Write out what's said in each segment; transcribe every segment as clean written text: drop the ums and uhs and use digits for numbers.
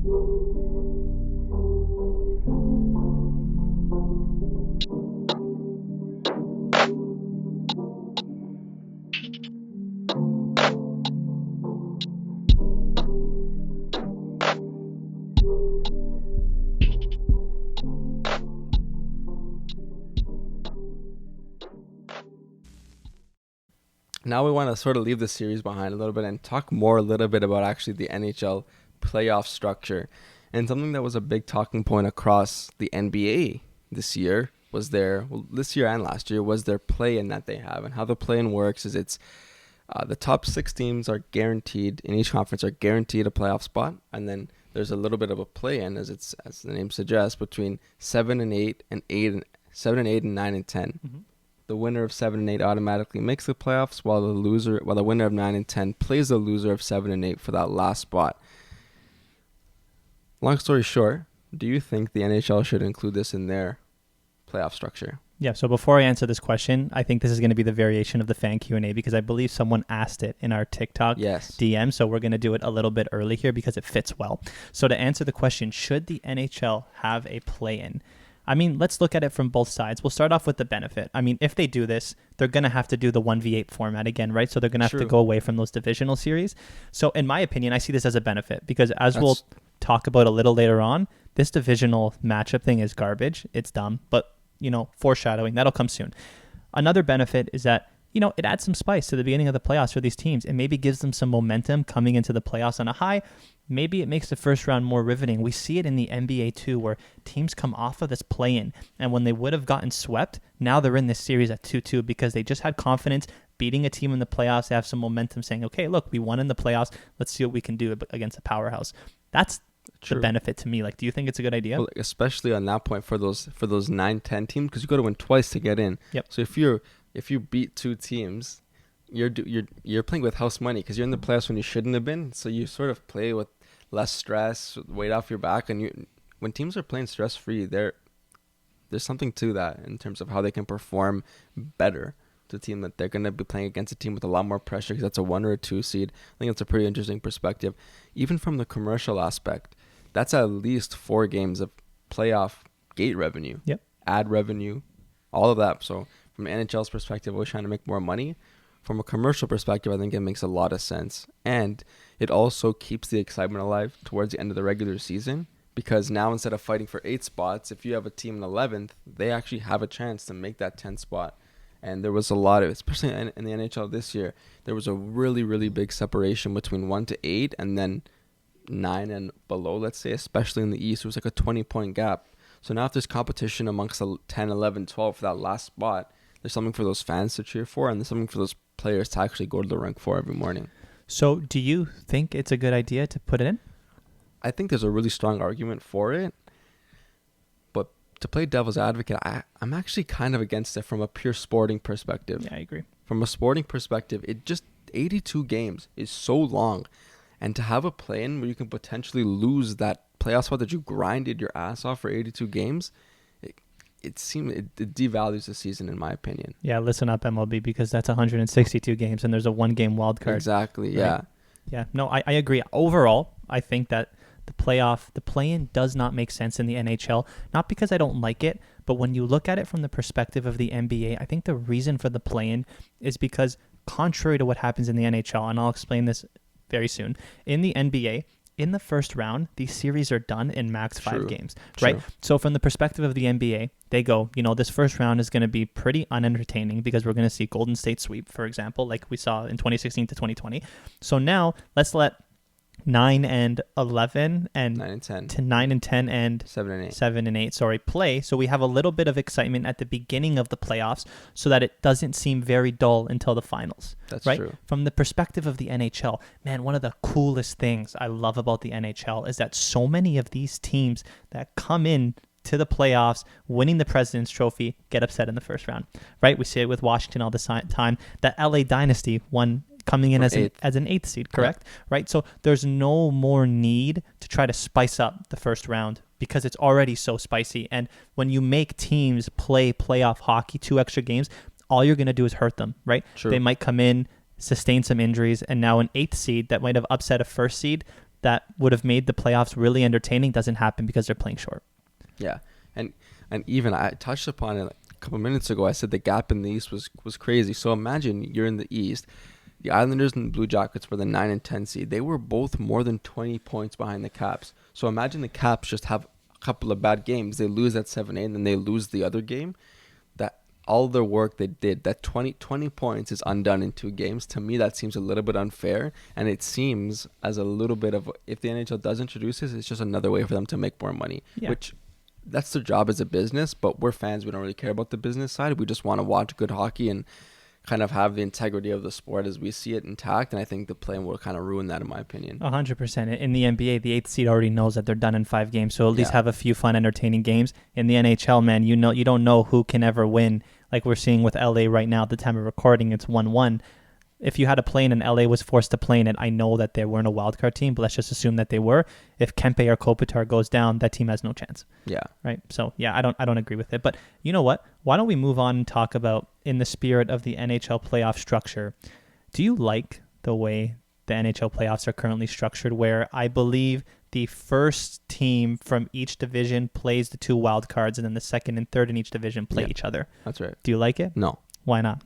Now we want to sort of leave the series behind a little bit and talk a little bit about actually the NHL playoff structure. And something that was a big talking point across the NBA this year this year and last year, was their play-in that they have. And how the play-in works is it's the top 6 teams are guaranteed, in each conference, are guaranteed a playoff spot. And then there's a little bit of a play-in, as the name suggests, between 7 and 8 and 7 and 8 and 9 and 10. Mm-hmm. The winner of 7 and 8 automatically makes the playoffs, while the winner of 9 and 10 plays the loser of 7 and 8 for that last spot. Long story short, do you think the NHL should include this in their playoff structure? Yeah, so before I answer this question, I think this is going to be the variation of the fan Q&A, because I believe someone asked it in our TikTok DM, so we're going to do it a little bit early here because it fits well. So to answer the question, should the NHL have a play-in? I mean, let's look at it from both sides. We'll start off with the benefit. I mean, if they do this, they're going to have to do the 1v8 format again, right? So they're going to have to go away from those divisional series. So in my opinion, I see this as a benefit, because we'll talk about a little later on, this divisional matchup thing is garbage. It's dumb, but, foreshadowing, that'll come soon. Another benefit is that, it adds some spice to the beginning of the playoffs for these teams. It maybe gives them some momentum coming into the playoffs on a high. Maybe it makes the first round more riveting. We see it in the NBA too, where teams come off of this play-in, and when they would have gotten swept, now they're in this series at 2-2 because they just had confidence beating a team in the playoffs. They have some momentum saying, okay, look, we won in the playoffs. Let's see what we can do against a powerhouse. That's the benefit to me. Like, do you think it's a good idea? Well, especially on that point for those 9-10 teams, because you got to win twice to get in. Yep. So if you beat 2 teams, you're playing with house money, because you're in the playoffs when you shouldn't have been. So you sort of play with less stress, weight off your back, and when teams are playing stress free, there's something to that in terms of how they can perform better to a team that they're going to be playing against a team with a lot more pressure, because that's a 1 or a 2 seed. I think it's a pretty interesting perspective. Even from the commercial aspect, that's at least 4 games of playoff gate revenue, ad revenue, all of that. So from NHL's perspective, we're trying to make more money. From a commercial perspective, I think it makes a lot of sense. And it also keeps the excitement alive towards the end of the regular season, because now instead of fighting for 8 spots, if you have a team in 11th, they actually have a chance to make that 10th spot. And there was a lot of, especially in the NHL this year, there was a really, really big separation between 1 to 8 and then 9 and below, let's say, especially in the East. It was like a 20-point gap. So now if there's competition amongst the 10, 11, 12 for that last spot, there's something for those fans to cheer for, and there's something for those players to actually go to the rink for every morning. So do you think it's a good idea to put it in? I think there's a really strong argument for it. But to play devil's advocate, I'm actually kind of against it from a pure sporting perspective. Yeah, I agree. From a sporting perspective, 82 games is so long. And to have a play-in where you can potentially lose that playoff spot that you grinded your ass off for 82 games, it devalues the season, in my opinion. Yeah, listen up, MLB, because that's 162 games and there's a 1-game wild card. Exactly, right? yeah. Yeah, no, I agree. Overall, I think that the play-in does not make sense in the NHL, not because I don't like it, but when you look at it from the perspective of the NBA, I think the reason for the play-in is because, contrary to what happens in the NHL, and I'll explain this very soon, in the NBA, in the first round, these series are done in max 5 games, right? True. So from the perspective of the NBA, they go, this first round is going to be pretty unentertaining because we're going to see Golden State sweep, for example, like we saw in 2016 to 2020. So now let's let 9 and 11 and 9 and 10 to 9 and 10 and 7 and 8 play, so we have a little bit of excitement at the beginning of the playoffs so that it doesn't seem very dull until the finals. That's right? True. From the perspective of the NHL, man, one of the coolest things I love about the NHL is that so many of these teams that come in to the playoffs, winning the President's Trophy, get upset in the first round, right? We see it with Washington all the time. The LA Dynasty won, coming in as an 8th seed, correct? Yeah. Right? So there's no more need to try to spice up the first round because it's already so spicy. And when you make teams play playoff hockey, 2 extra games, all you're going to do is hurt them, right? True. They might come in, sustain some injuries, and now an 8th seed that might have upset a 1st seed, that would have made the playoffs really entertaining doesn't happen because they're playing short. Yeah, and even I touched upon it a couple minutes ago. I said the gap in the East was crazy. So imagine you're in the East. The Islanders and the Blue Jackets were the 9 and 10 seed. They were both more than 20 points behind the Caps. So imagine the Caps just have a couple of bad games. They lose at 7-8, and then they lose the other game. That all the work they did, that 20 points is undone in 2 games. To me, that seems a little bit unfair. And it seems as a little bit of, if the NHL does introduce this, it's just another way for them to make more money. Yeah. Which, that's their job as a business. But we're fans. We don't really care about the business side. We just want to watch good hockey and kind of have the integrity of the sport as we see it intact, and I think the play will kind of ruin that, in my opinion. 100%. In the NBA, the 8th seed already knows that they're done in 5 games, so at least have a few fun, entertaining games. In the NHL, man, you don't know who can ever win. Like we're seeing with LA right now, at the time of recording, it's 1-1. If you had a play-in and LA was forced to play in it, I know that they weren't a wildcard team, but let's just assume that they were. If Kempe or Kopitar goes down, that team has no chance. Yeah. Right? So, yeah, I don't agree with it. But you know what? Why don't we move on and talk about, in the spirit of the NHL playoff structure, do you like the way the NHL playoffs are currently structured, where I believe the first team from each division plays the 2 wildcards, and then the second and third in each division play each other? That's right. Do you like it? No. Why not?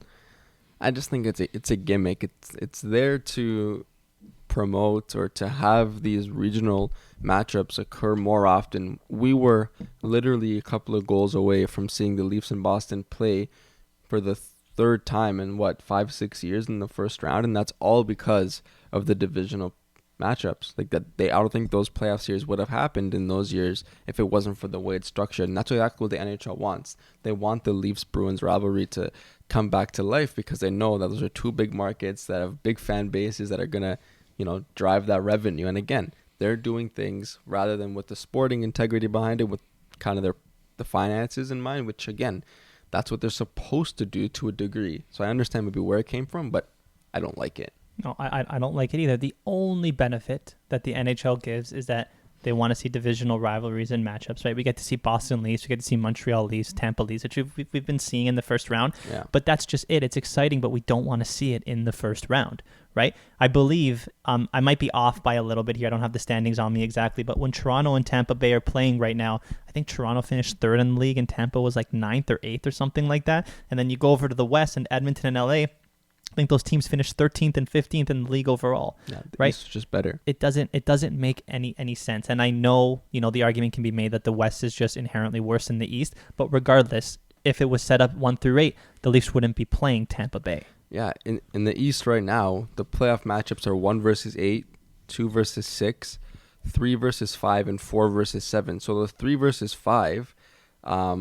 I just think it's a gimmick. It's there to promote or to have these regional matchups occur more often. We were literally a couple of goals away from seeing the Leafs in Boston play for the 3rd time in 5-6 years in the first round, and that's all because of the divisional matchups. Like that, I don't think those playoff series would have happened in those years if it wasn't for the way it's structured. And that's exactly what the NHL wants. They want the Leafs-Bruins rivalry to come back to life because they know that those are 2 big markets that have big fan bases that are gonna, drive that revenue. And again, they're doing things rather than with the sporting integrity behind it, with kind of the finances in mind, which again, that's what they're supposed to do to a degree. So I understand maybe where it came from, but I don't like it. No, I don't like it either. The only benefit that the NHL gives is that they want to see divisional rivalries and matchups, right? We get to see Boston Leafs, we get to see Montreal Leafs, Tampa Leafs, which we've been seeing in the first round. Yeah. But that's just it. It's exciting, but we don't want to see it in the first round, right? I believe, I might be off by a little bit here. I don't have the standings on me exactly, but when Toronto and Tampa Bay are playing right now, I think Toronto finished 3rd in the league and Tampa was like 9th or 8th or something like that. And then you go over to the West and Edmonton and LA, I think those teams finished 13th and 15th in the league overall. Yeah, right? It's just better. It doesn't make any sense. And I know, the argument can be made that the West is just inherently worse than the East. But regardless, if it was set up 1 through 8, the Leafs wouldn't be playing Tampa Bay. Yeah, in the East right now, the playoff matchups are 1 versus 8, 2 versus 6, 3 versus 5, and 4 versus 7. So the 3 versus 5, I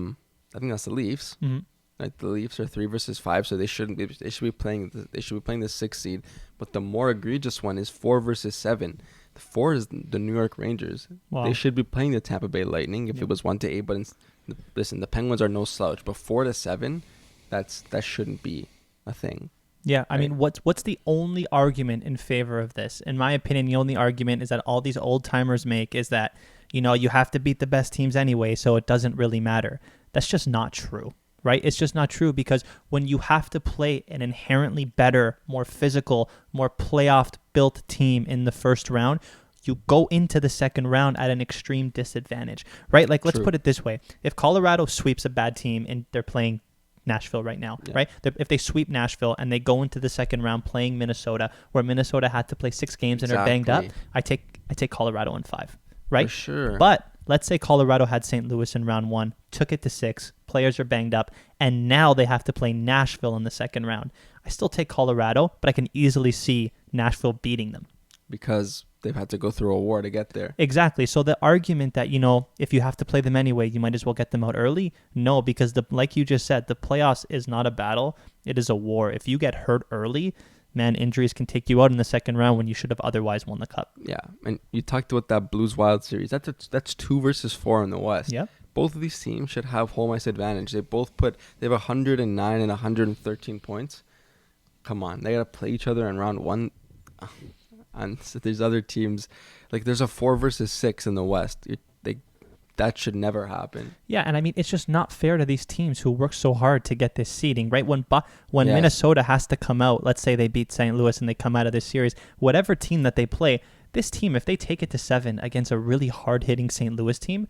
think that's the Leafs. Mm-hmm. Like the Leafs are 3 versus 5, so they should be playing the 6th seed. But the more egregious one is 4 versus 7. The 4 is the New York Rangers. Wow. They should be playing the Tampa Bay Lightning if it was 1 to 8. But listen, the Penguins are no slouch. But 4 to 7, that shouldn't be a thing. Yeah, I mean, what's the only argument in favor of this? In my opinion, the only argument is that all these old timers make is that you have to beat the best teams anyway, so it doesn't really matter. That's just not true. Right? It's just not true, because when you have to play an inherently better, more physical, more playoff-built team in the first round, you go into the second round at an extreme disadvantage, right? Like, let's put it this way. If Colorado sweeps a bad team and they're playing Nashville right now, right? If they sweep Nashville and they go into the second round playing Minnesota, where Minnesota had to play 6 games and are banged up, I take Colorado in 5, right? For sure. But let's say Colorado had St. Louis in round 1, took it to 6, players are banged up, and now they have to play Nashville in the second round. I still take Colorado, but I can easily see Nashville beating them. Because they've had to go through a war to get there. Exactly. So the argument that, if you have to play them anyway, you might as well get them out early. No, because like you just said, the playoffs is not a battle. It is a war. If you get hurt early, man, injuries can take you out in the second round when you should have otherwise won the cup. Yeah, and you talked about that Blues Wild series. That's 2 versus 4 in the West. Yeah. Both of these teams should have home ice advantage. They have 109 and 113 points. Come on, they got to play each other in round 1. And so there's other teams, like there's a 4 versus 6 in the West. That should never happen. Yeah, and I mean, it's just not fair to these teams who work so hard to get this seeding, right? When Minnesota has to come out, let's say they beat St. Louis and they come out of this series, whatever team that they play, this team, if they take it to 7 against a really hard-hitting St. Louis team,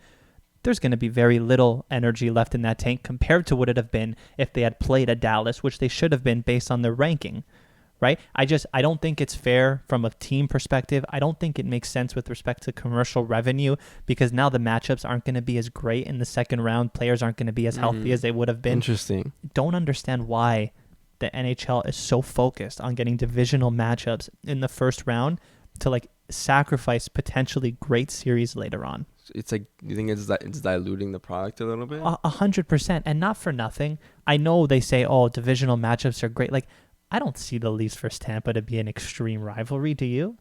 there's going to be very little energy left in that tank compared to what it'd have been if they had played a Dallas, which they should have been based on their ranking, right? I don't think it's fair from a team perspective. I don't think it makes sense with respect to commercial revenue, because now the matchups aren't going to be as great in the second round. Players aren't going to be as healthy as they would have been. Interesting. Don't understand why the NHL is so focused on getting divisional matchups in the first round to like sacrifice potentially great series later on. It's like, you think it's diluting the product a little bit? 100%. And not for nothing. I know they say, oh, divisional matchups are great. Like, I don't see the Leafs versus Tampa to be an extreme rivalry. Do you?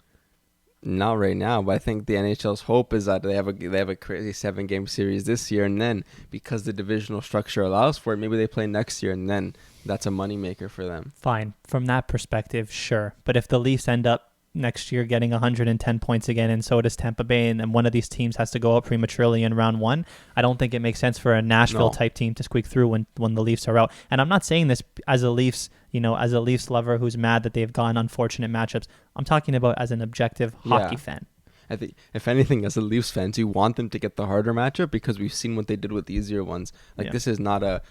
Not right now, but I think the NHL's hope is that they have a crazy 7-game series this year, and then because the divisional structure allows for it, maybe they play next year, and then that's a moneymaker for them. Fine. From that perspective, sure. But if the Leafs end up next year getting 110 points again, and so does Tampa Bay, and one of these teams has to go up prematurely in round 1, I don't think it makes sense for a Nashville type team to squeak through when the Leafs are out. And I'm not saying this as a Leafs lover who's mad that they've gone unfortunate matchups. I'm talking about as an objective hockey fan. I think, if anything, as a Leafs fans, you want them to get the harder matchup because we've seen what they did with the easier ones. This is not a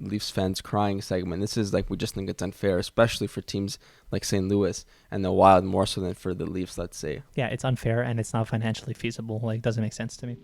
Leafs fans crying segment. This is like, we just think it's unfair, especially for teams like St. Louis and the Wild, more so than for the Leafs, let's say. Yeah, it's unfair and it's not financially feasible. Like, it doesn't make sense to me.